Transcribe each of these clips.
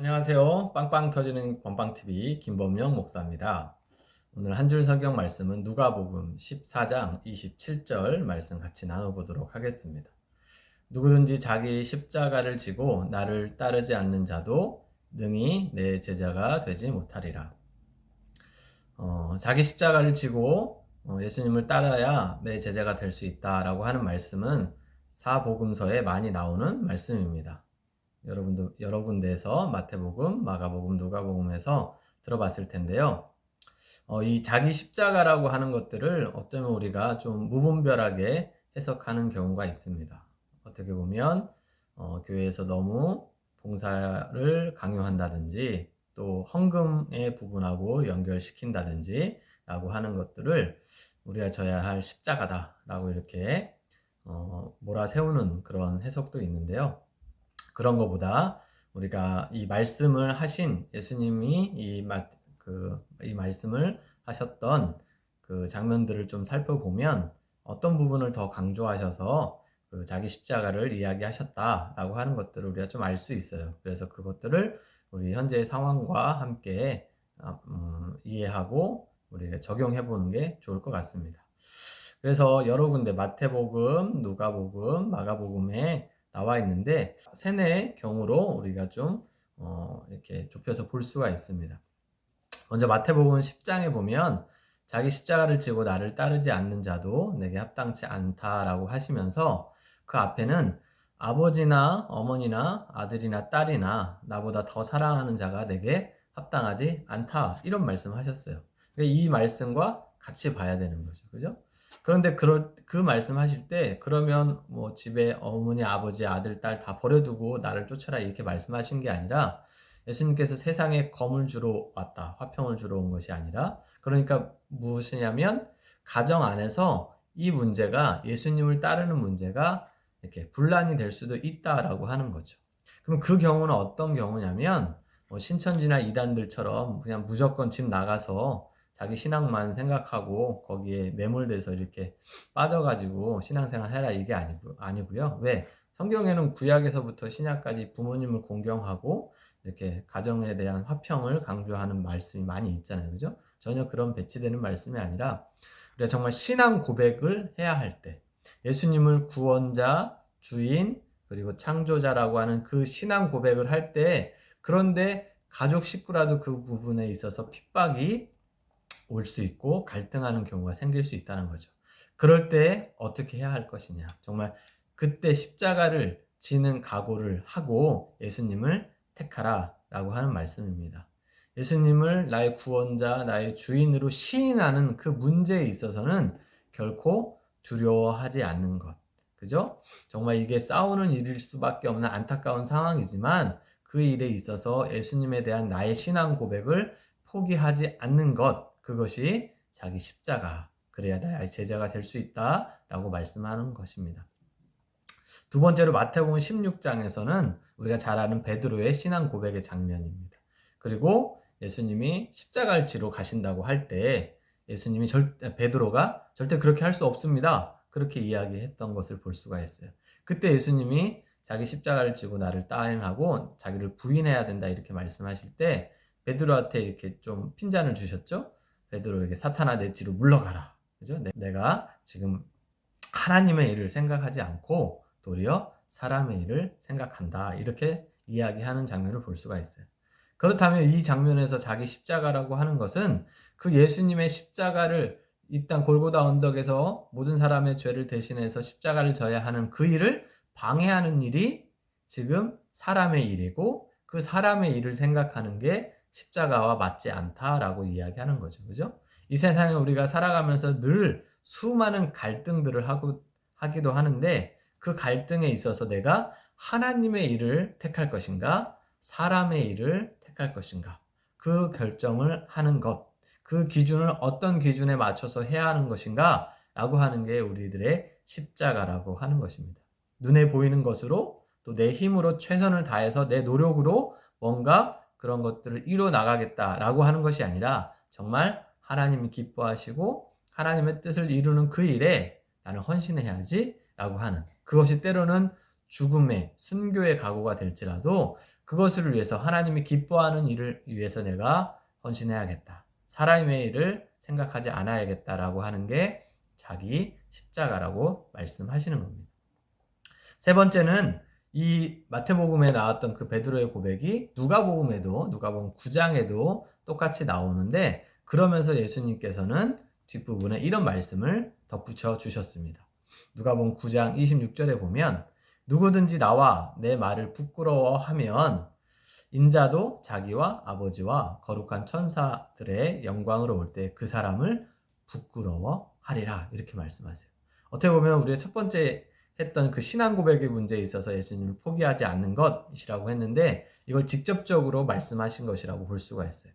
안녕하세요. 빵빵 터지는 건빵TV 김범용 목사입니다. 오늘 한 줄 성경 말씀은 누가복음 14장 27절 말씀 같이 나눠보도록 하겠습니다. 누구든지 자기 십자가를 지고 나를 따르지 않는 자도 능히 내 제자가 되지 못하리라. 자기 십자가를 지고 예수님을 따라야 내 제자가 될 수 있다라고 하는 말씀은 사복음서에 많이 나오는 말씀입니다. 여러분도 여러 군데에서 마태복음, 마가복음, 누가복음에서 들어봤을 텐데요. 이 자기 십자가라고 하는 것들을 어쩌면 우리가 좀 무분별하게 해석하는 경우가 있습니다. 어떻게 보면 교회에서 너무 봉사를 강요한다든지 또 헌금의 부분하고 연결시킨다든지 라고 하는 것들을 우리가 져야 할 십자가다라고 이렇게 몰아세우는 그런 해석도 있는데요. 그런 것보다 우리가 이 말씀을 하신 예수님이 이 말씀을 하셨던 그 장면들을 좀 살펴보면 어떤 부분을 더 강조하셔서 그 자기 십자가를 이야기하셨다라고 하는 것들을 우리가 좀 알 수 있어요. 그래서 그것들을 우리 현재의 상황과 함께 이해하고 우리가 적용해 보는 게 좋을 것 같습니다. 그래서 여러 군데 마태복음, 누가복음, 마가복음에 나와 있는데 세네의 경우로 우리가 좀 이렇게 좁혀서 볼 수가 있습니다. 먼저 마태복음 10장에 보면 자기 십자가를 지고 나를 따르지 않는 자도 내게 합당치 않다라고 하시면서 그 앞에는 아버지나 어머니나 아들이나 딸이나 나보다 더 사랑하는 자가 내게 합당하지 않다 이런 말씀하셨어요. 이 말씀과 같이 봐야 되는 거죠. 그죠? 그런데 그 말씀 하실 때 그러면 뭐 집에 어머니, 아버지, 아들, 딸 다 버려두고 나를 쫓아라 이렇게 말씀하신 게 아니라 예수님께서 세상에 검을 주러 왔다. 화평을 주러 온 것이 아니라 그러니까 무엇이냐면 가정 안에서 이 문제가 예수님을 따르는 문제가 이렇게 분란이 될 수도 있다라고 하는 거죠. 그럼 그 경우는 어떤 경우냐면 뭐 신천지나 이단들처럼 그냥 무조건 집 나가서 자기 신앙만 생각하고 거기에 매몰돼서 이렇게 빠져가지고 신앙생활 해라 이게 아니고요. 왜? 성경에는 구약에서부터 신약까지 부모님을 공경하고 이렇게 가정에 대한 화평을 강조하는 말씀이 많이 있잖아요. 그죠? 전혀 그런 배치되는 말씀이 아니라 우리가 정말 신앙 고백을 해야 할 때 예수님을 구원자, 주인, 그리고 창조자라고 하는 그 신앙 고백을 할 때 그런데 가족 식구라도 그 부분에 있어서 핍박이 올 수 있고 갈등하는 경우가 생길 수 있다는 거죠. 그럴 때 어떻게 해야 할 것이냐. 정말 그때 십자가를 지는 각오를 하고 예수님을 택하라 라고 하는 말씀입니다. 예수님을 나의 구원자, 나의 주인으로 시인하는 그 문제에 있어서는 결코 두려워하지 않는 것. 그죠? 정말 이게 싸우는 일일 수밖에 없는 안타까운 상황이지만 그 일에 있어서 예수님에 대한 나의 신앙 고백을 포기하지 않는 것. 그것이 자기 십자가. 그래야 나의 제자가 될 수 있다라고 말씀하는 것입니다. 두 번째로 마태복음 16장에서는 우리가 잘 아는 베드로의 신앙 고백의 장면입니다. 그리고 예수님이 십자가를 지러 가신다고 할 때 예수님이 베드로가 절대 그렇게 할 수 없습니다. 그렇게 이야기했던 것을 볼 수가 있어요. 그때 예수님이 자기 십자가를 지고 나를 따행하고 자기를 부인해야 된다 이렇게 말씀하실 때 베드로한테 이렇게 좀 핀잔을 주셨죠. 베드로에게 사탄아 내 뒤로 물러가라. 그죠? 내가 지금 하나님의 일을 생각하지 않고 도리어 사람의 일을 생각한다. 이렇게 이야기하는 장면을 볼 수가 있어요. 그렇다면 이 장면에서 자기 십자가라고 하는 것은 그 예수님의 십자가를 이 땅 골고다 언덕에서 모든 사람의 죄를 대신해서 십자가를 져야 하는 그 일을 방해하는 일이 지금 사람의 일이고 그 사람의 일을 생각하는 게 십자가와 맞지 않다라고 이야기하는 거죠. 그죠? 이 세상에 우리가 살아가면서 늘 수많은 갈등들을 하기도 하는데 그 갈등에 있어서 내가 하나님의 일을 택할 것인가 사람의 일을 택할 것인가 그 결정을 하는 것, 그 기준을 어떤 기준에 맞춰서 해야 하는 것인가 라고 하는 게 우리들의 십자가라고 하는 것입니다. 눈에 보이는 것으로 또 내 힘으로 최선을 다해서 내 노력으로 뭔가 그런 것들을 이뤄 나가겠다라고 하는 것이 아니라 정말 하나님이 기뻐하시고 하나님의 뜻을 이루는 그 일에 나는 헌신해야지 라고 하는 그것이 때로는 죽음의 순교의 각오가 될지라도 그것을 위해서 하나님이 기뻐하는 일을 위해서 내가 헌신해야겠다. 사람의 일을 생각하지 않아야겠다라고 하는 게 자기 십자가라고 말씀하시는 겁니다. 세 번째는 이 마태복음에 나왔던 그 베드로의 고백이 누가복음 9장에도 똑같이 나오는데, 그러면서 예수님께서는 뒷부분에 이런 말씀을 덧붙여 주셨습니다. 누가복음 9장 26절에 보면 누구든지 나와 내 말을 부끄러워하면 인자도 자기와 아버지와 거룩한 천사들의 영광으로 올 때 그 사람을 부끄러워하리라, 이렇게 말씀하세요. 어떻게 보면 우리가 첫 번째 했던 그 신앙 고백의 문제에 있어서 예수님을 포기하지 않는 것이라고 했는데, 이걸 직접적으로 말씀하신 것이라고 볼 수가 있어요.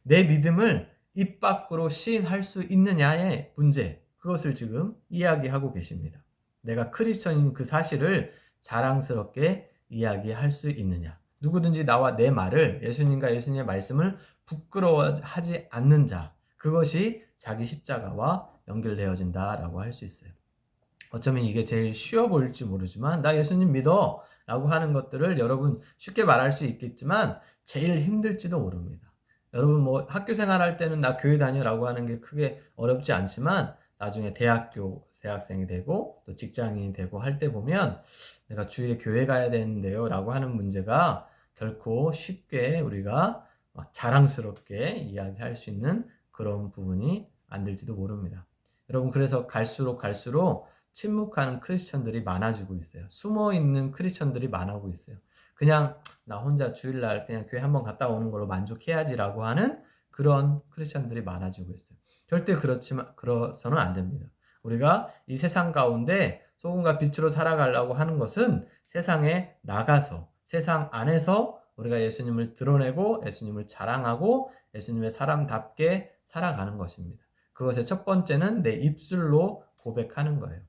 내 믿음을 입 밖으로 시인할 수 있느냐의 문제, 그것을 지금 이야기하고 계십니다. 내가 크리스천인 그 사실을 자랑스럽게 이야기할 수 있느냐. 누구든지 나와 내 말을, 예수님과 예수님의 말씀을 부끄러워하지 않는 자, 그것이 자기 십자가와 연결되어진다라고 할 수 있어요. 어쩌면 이게 제일 쉬워 보일지 모르지만, 나 예수님 믿어 라고 하는 것들을 여러분 쉽게 말할 수 있겠지만 제일 힘들지도 모릅니다. 여러분 뭐 학교 생활할 때는 나 교회 다녀라고 하는 게 크게 어렵지 않지만, 나중에 대학생이 되고 또 직장인이 되고 할 때 보면 내가 주일에 교회 가야 되는데요 라고 하는 문제가 결코 쉽게 우리가 자랑스럽게 이야기할 수 있는 그런 부분이 안 될지도 모릅니다. 여러분, 그래서 갈수록 침묵하는 크리스천들이 많아지고 있어요. 숨어있는 크리스천들이 많아지고 있어요. 그냥 나 혼자 주일날 그냥 교회 한번 갔다 오는 걸로 만족해야지라고 하는 그런 크리스천들이 많아지고 있어요. 절대 그러서는 안 됩니다. 우리가 이 세상 가운데 소금과 빛으로 살아가려고 하는 것은 세상에 나가서, 세상 안에서 우리가 예수님을 드러내고 예수님을 자랑하고 예수님의 사람답게 살아가는 것입니다. 그것의 첫 번째는 내 입술로 고백하는 거예요.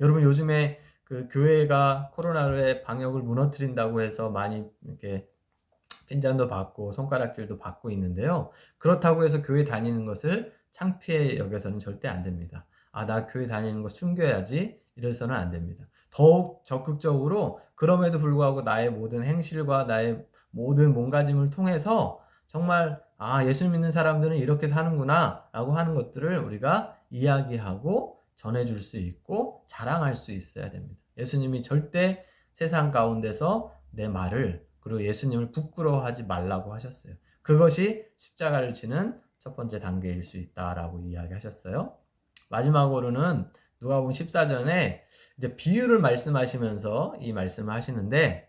여러분, 요즘에 그 교회가 코로나의 방역을 무너뜨린다고 해서 많이 이렇게 핀잔도 받고 손가락질도 받고 있는데요. 그렇다고 해서 교회 다니는 것을 창피해 여겨서는 절대 안 됩니다. 나 교회 다니는 거 숨겨야지, 이래서는 안 됩니다. 더욱 적극적으로 그럼에도 불구하고 나의 모든 행실과 나의 모든 몸가짐을 통해서 정말 예수 믿는 사람들은 이렇게 사는구나 라고 하는 것들을 우리가 이야기하고 전해줄 수 있고 자랑할 수 있어야 됩니다. 예수님이 절대 세상 가운데서 내 말을, 그리고 예수님을 부끄러워하지 말라고 하셨어요. 그것이 십자가를 지는 첫 번째 단계일 수 있다라고 이야기하셨어요. 마지막으로는 누가복음 14장에 이제 비유를 말씀하시면서 이 말씀을 하시는데,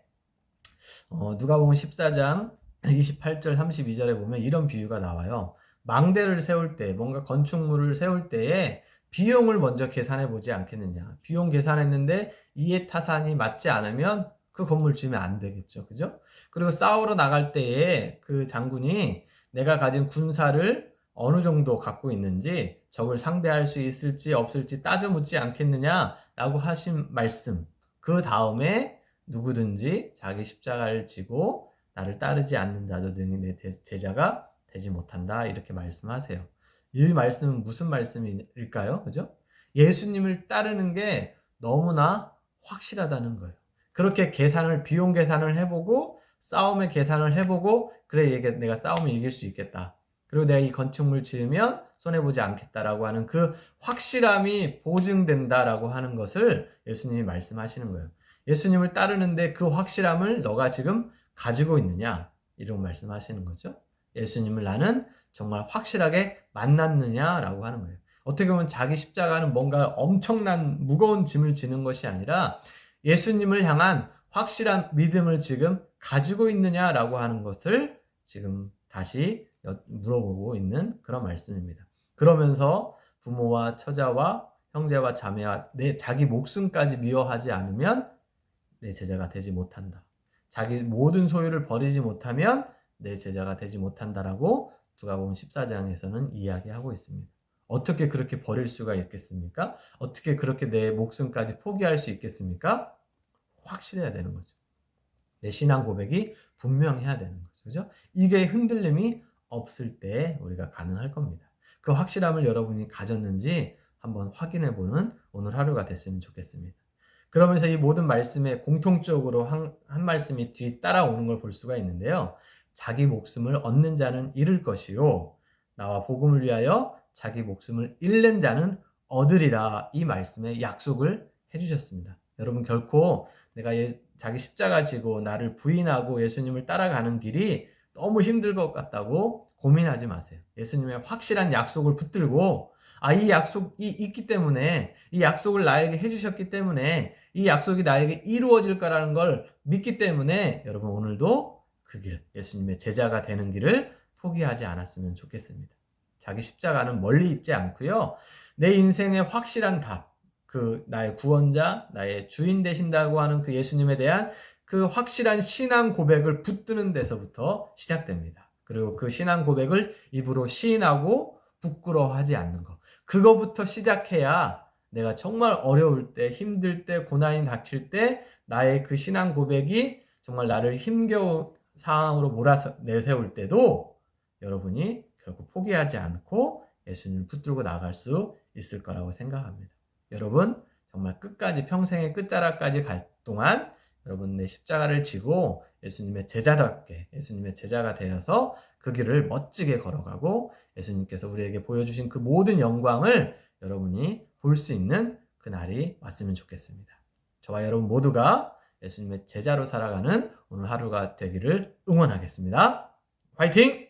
누가복음 14장 28절 32절에 보면 이런 비유가 나와요. 망대를 세울 때, 뭔가 건축물을 세울 때에 비용을 먼저 계산해 보지 않겠느냐. 비용 계산했는데 이해 타산이 맞지 않으면 그 건물 지으면 안 되겠죠. 그죠? 그리고 싸우러 나갈 때에 그 장군이 내가 가진 군사를 어느 정도 갖고 있는지, 적을 상대할 수 있을지 없을지 따져 묻지 않겠느냐라고 하신 말씀. 그 다음에 누구든지 자기 십자가를 지고 나를 따르지 않는 자도 능히 내 제자가 되지 못한다, 이렇게 말씀하세요. 이 말씀은 무슨 말씀일까요? 그죠? 예수님을 따르는 게 너무나 확실하다는 거예요. 그렇게 비용 계산을 해보고 싸움의 계산을 해보고, 그래 내가 싸움을 이길 수 있겠다, 그리고 내가 이 건축물 지으면 손해보지 않겠다라고 하는 그 확실함이 보증된다라고 하는 것을 예수님이 말씀하시는 거예요. 예수님을 따르는데 그 확실함을 너가 지금 가지고 있느냐, 이런 말씀하시는 거죠. 예수님을 나는 정말 확실하게 만났느냐라고 하는 거예요. 어떻게 보면 자기 십자가는 뭔가 엄청난 무거운 짐을 지는 것이 아니라 예수님을 향한 확실한 믿음을 지금 가지고 있느냐라고 하는 것을 지금 다시 물어보고 있는 그런 말씀입니다. 그러면서 부모와 처자와 형제와 자매와 자기 목숨까지 미워하지 않으면 내 제자가 되지 못한다. 자기 모든 소유를 버리지 못하면 내 제자가 되지 못한다라고 누가복음 14장에서는 이야기하고 있습니다. 어떻게 그렇게 버릴 수가 있겠습니까? 어떻게 그렇게 내 목숨까지 포기할 수 있겠습니까? 확실해야 되는 거죠. 내 신앙 고백이 분명해야 되는 거죠. 그죠? 이게 흔들림이 없을 때 우리가 가능할 겁니다. 그 확실함을 여러분이 가졌는지 한번 확인해 보는 오늘 하루가 됐으면 좋겠습니다. 그러면서 이 모든 말씀에 공통적으로 한 말씀이 뒤따라오는 걸 볼 수가 있는데요. 자기 목숨을 얻는 자는 잃을 것이요 나와 복음을 위하여 자기 목숨을 잃는 자는 얻으리라, 이 말씀에 약속을 해주셨습니다. 여러분, 결코 내가 자기 십자가 지고 나를 부인하고 예수님을 따라가는 길이 너무 힘들 것 같다고 고민하지 마세요. 예수님의 확실한 약속을 붙들고, 이 약속이 있기 때문에, 이 약속을 나에게 해주셨기 때문에, 이 약속이 나에게 이루어질 거라는 걸 믿기 때문에 여러분, 오늘도 그 길, 예수님의 제자가 되는 길을 포기하지 않았으면 좋겠습니다. 자기 십자가는 멀리 있지 않고요. 내 인생의 확실한 답, 그 나의 구원자, 나의 주인 되신다고 하는 그 예수님에 대한 그 확실한 신앙 고백을 붙드는 데서부터 시작됩니다. 그리고 그 신앙 고백을 입으로 시인하고 부끄러워하지 않는 것. 그거부터 시작해야 내가 정말 어려울 때, 힘들 때, 고난이 닥칠 때 나의 그 신앙 고백이 정말 나를 힘겨운 상황으로 내세울 때도 여러분이 결국 포기하지 않고 예수님을 붙들고 나갈 수 있을 거라고 생각합니다. 여러분, 정말 끝까지, 평생의 끝자락까지 갈 동안 여러분 내 십자가를 지고 예수님의 제자답게, 예수님의 제자가 되어서 그 길을 멋지게 걸어가고 예수님께서 우리에게 보여주신 그 모든 영광을 여러분이 볼 수 있는 그날이 왔으면 좋겠습니다. 저와 여러분 모두가 예수님의 제자로 살아가는 오늘 하루가 되기를 응원하겠습니다. 화이팅!